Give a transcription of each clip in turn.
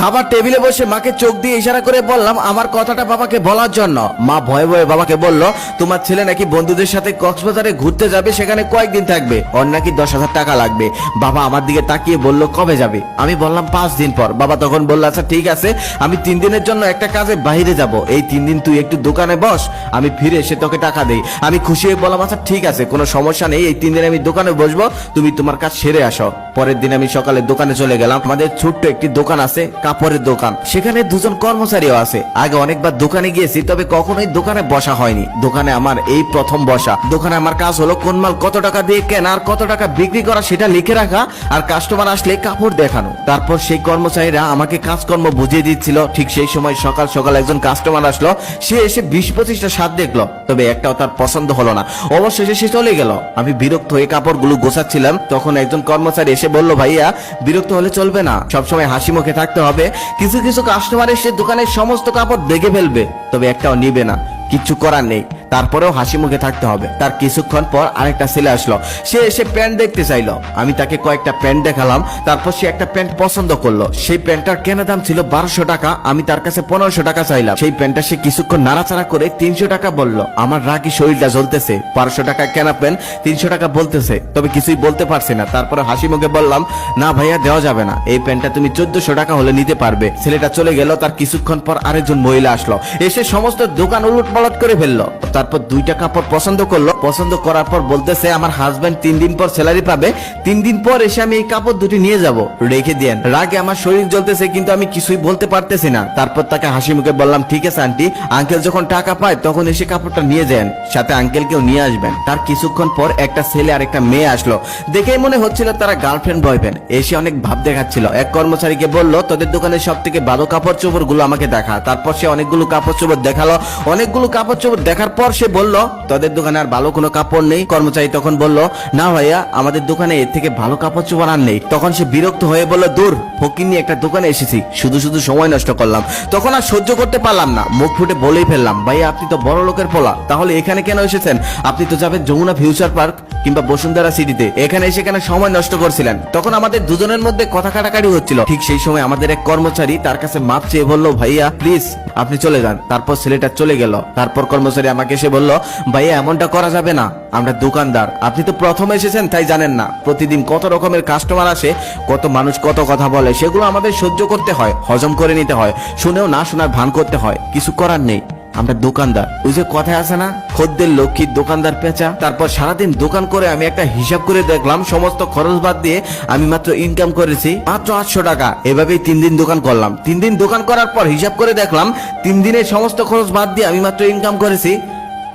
খাবার টেবিলে বসে মাকে চোখ দিয়ে ইশারা করে বললাম আমার কথাটা বাবাকে বলার জন্য। মা ভয়ে ভয়ে বাবাকে বলল, তোমার ছেলে নাকি বন্ধুদের সাথে কক্সবাজারে ঘুরতে যাবে, সেখানে কয়েকদিন থাকবে, ওর নাকি 10,000 টাকা লাগবে। বাবা আমার দিকে তাকিয়ে বলল, কবে যাবে? আমি বললাম 5 দিন পর। বাবা তখন বলল, আচ্ছা ঠিক আছে, আমি 3 দিনের জন্য একটা কাজে বাইরে যাব, এই 3 দিন তুই একটু দোকানে বস, আমি ফিরে এসে তোকে টাকা দেই। আমি খুশি হয়ে বললাম, আচ্ছা ঠিক আছে, কোনো সমস্যা নেই, এই 3 দিন আমি দোকানে বসবো, তুমি তোমার কাজ সেরে আসো। পরের দিন আমি সকালে দোকানে চলে গেলাম। আমাদের ছোট্ট একটি দোকান আছে, কাপড়ের দোকান, সেখানে 2 জন কর্মচারীও আছে। আগে অনেকবার দোকানে গিয়েছি, তবে কখনোই দোকানে বসা হয়নি। দোকানে আমার এই প্রথম বসা। দোকানে আমার কাজ হলো কোন মাল কত টাকা দিয়ে কেনা আর কত টাকা বিক্রি করা সেটা লিখে রাখা, আর কাস্টমার আসলে কাপড় দেখানো। তারপর সেই কর্মচারীরা আমাকে কাজকর্ম বুঝিয়ে দিচ্ছিল। ঠিক সেই সময় সকাল সকাল একজন কাস্টমার আসলো, সে এসে 20-25টা শার্ট দেখলো, তবে একটাও তার পছন্দ হলো না। অবশেষে সে চলে গেল। আমি বিরক্ত হয়ে কাপড়গুলো গোছাচ্ছিলাম, তখন একজন কর্মচারী এসে বলল, ভাইয়া বিরক্ত হলে চলবে না, সবসময় হাসি মুখে থাকতে হবে। কিছু কিছু কাস্টমার এসে দোকানের সমস্ত কাপড় দেখে ফেলবে, তবে একটাও নিবে না, কিচ্ছু করার নেই, তারপরেও হাসি মুখে থাকতে হবে। তার কিছুক্ষণ পর আরেকটা ছেলে আসলো, সে এসে প্যান্ট দেখতে চাইলো। আমি তাকে কয়েকটা প্যান্ট দেখালাম, তারপর সে একটা প্যান্ট পছন্দ করলো। সেই প্যান্টটার কেনা দাম ছিল 1200 টাকা, আমি তার কাছে 1500 টাকা চাইলাম। সেই প্যান্টটা সে কিছুক্ষণ নাড়াচাড়া করে 300 টাকা বললো। আমার রাগি শরীরটা জ্বলতেছে, 1200 টাকা কেনা প্যান্ট 300 টাকা বলতেছে, তবে কিছুই বলতে পারছি না। তারপরে হাসি মুখে বললাম, না ভাইয়া দেওয়া যাবে না, এই প্যান্টটা তুমি 1400 টাকা হলে নিতে পারবে। ছেলেটা চলে গেল। তার কিছুক্ষণ পর আরেকজন মহিলা আসলো, এসে সমস্ত দোকান উলট পালট করে ফেললো। তারপর 2টা কাপড় পছন্দ করলো। পছন্দ করার পর বলতেছে, আমার হাজবেন্ড 3 দিন পর স্যালারি পাবে, 3 দিন পর এসে আমি এই কাপড় দুটি নিয়ে যাব, রেখে দেন। রাগে আমার শরীর জ্বলতেছে, কিন্তু আমি কিছুই বলতে পারতেছি না। তারপর তাকে হাসি মুখে বললাম, ঠিক আছে আন্টি, আঙ্কেল যখন টাকা পায় তখন এসে কাপড়টা নিয়ে যান, সাথে আঙ্কেলকেও নিয়ে আসবেন। তার কিছুক্ষণ পর একটা ছেলে আর একটা মেয়ে আসলো, দেখেই মনে হচ্ছিল তারা গার্লফ্রেন্ড বয়ফ্রেন্ড। এসে অনেক ভাব দেখাচ্ছিল। এক কর্মচারীকে বলল, তোদের দোকানের সব থেকে ভালো কাপড় চোপড় গুলো আমাকে দেখা। তারপর সে অনেকগুলো কাপড় চোপড় দেখালো। অনেকগুলো কাপড় চোপড় দেখার পর সে বলল, তোদের দোকানে আর ভালো কোনো কাপড় নেই? কর্মচারী তখন বলল, না ভাইয়া, আমাদের দোকানে এর থেকে ভালো কাপড় চোপড় আর নেই। তখন সে বিরক্ত হয়ে বলল, দূর, ফকির নিয়ে একটা দোকানে এসেছি, শুধু শুধু সময় নষ্ট করলাম। তখন আর সহ্য করতে পারলাম না, মুখ ফুটে বলেই ফেললাম, ভাইয়া আপনি তো বড় লোকের পোলা, তাহলে এখানে কেন এসেছেন? আপনি তো যাবেন যমুনা ফিউচার পার্ক কিংবা বসুন্ধরা সিটিতে, এখানে এসে কেন সময় নষ্ট করছিলেন? তখন আমাদের দুজনের মধ্যে কথা কাটাকাটি হচ্ছিল। ঠিক সেই সময় আমাদের এক কর্মচারী তার কাছে মাপ চেয়ে বলল, ভাইয়া প্লিজ আপনি চলে যান। তারপর ছেলেটা চলে গেল। তারপর কর্মচারী আমাকে এসে বলল, ভাইয়া এমনটা করা যাবে না, আমরা দোকানদার, আপনি তো প্রথম এসেছেন তাই জানেন না, প্রতিদিন কত রকমের কাস্টমার আসে, কত মানুষ কত কথা বলে, সেগুলো আমাদের সহ্য করতে হয়, হজম করে নিতে হয়, শুনেও না শোনার ভান করতে হয়, কিছু করার নেই, আমরা দোকানদার। ওই যে কথায় আছে না, খদ্দের লক্ষ্মী দোকানদার পেঁচা। তারপর সারাদিন দোকান করে আমি একটা হিসাব করে দেখলাম, সমস্ত খরচ বাদ দিয়ে আমি মাত্র ইনকাম করেছি মাত্র 800 টাকা। এভাবেই 3 দিন দোকান করলাম। 3 দিন দোকান করার পর হিসাব করে দেখলাম 3 দিনের সমস্ত খরচ বাদ দিয়ে আমি মাত্র ইনকাম করেছি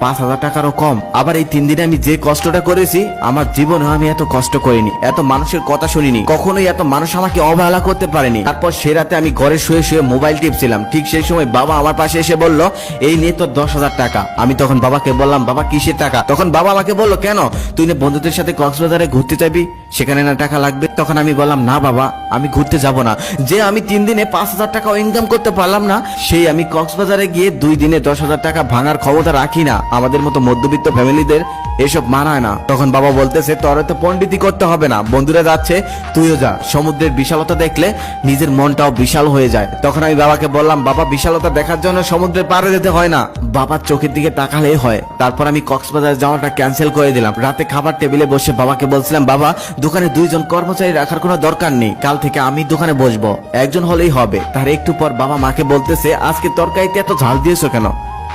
5000 টাকারও কম। আবার এই 3 দিনে আমি যে কষ্টটা করেছি, আমার জীবনে আমি এত কষ্ট করিনি, এত মানুষের কথা শুনিনি, কখনোই এত মানুষ আমাকে অবহেলা করতে পারেনি। তারপর সে রাতে আমি ঘরে শুয়ে শুয়ে মোবাইল টিপছিলাম। ঠিক সেই সময় বাবা আমার পাশে এসে বলল, এই নিয়ে তোর 10,000 টাকা। আমি তখন বাবাকে বললাম, বাবা কিসের টাকা? তখন বাবা আমাকে বলল, কেন, তুই না বন্ধুদের সাথে কক্সবাজারে ঘুরতে যাবি, সেখানে না টাকা লাগবে? তখন আমি বললাম, না বাবা, আমি ঘুরতে যাব না। যে আমি 3 দিনে 5000 টাকা ইনকাম করতে পারলাম না, সেই আমি কক্সবাজারে গিয়ে 2 দিনে 10,000 টাকা ভাঙার ক্ষমতা রাখি না। আমাদের মতো মধ্যবিত্ত ফ্যামিলিদের এসব মানায় না। তখন বাবা বলতেছে, তোর তো পণ্ডিতি করতে হবে না, বন্ধুরা যাচ্ছে তুইও যা, সমুদ্রের বিশালতা দেখলে নিজের মনটাও বিশাল হয়ে যায়। তখন আমি বাবাকে বললাম, বাবা বিশালতা দেখার জন্য সমুদ্রের পাড়ে যেতে হয় না, বাবার চোখের দিকে তাকালেই হয়। তারপর আমি কক্সবাজার যাওয়াটা ক্যান্সেল করে দিলাম। রাতে খাবার টেবিলে বসে বাবাকে বলছিলাম, বাবা দোকানে 2 জন কর্মচারী রাখার কোনো দরকার নেই, কাল থেকে আমি দোকানে বসবো, একজন হলেই হবে। তার একটু পর বাবা মাকে বলতেছে, আজকে তরকারিতে এত ঝাল দিয়েছো কেন?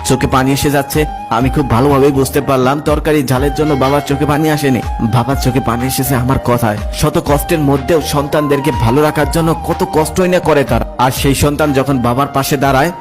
চোখে পানি এসে যাচ্ছে। আমি খুব ভালোভাবেই বুঝতে পারলাম তরকারি ঝালের জন্য বাবার চোখে পানি আসেনি, বাবার চোখে পানি এসেছে আমার কথায়। শত কষ্টের মধ্যেও সন্তানদেরকে ভালো রাখার জন্য কত কষ্টই না করে তারা, আর সেই সন্তান যখন বাবার পাশে দাঁড়ায়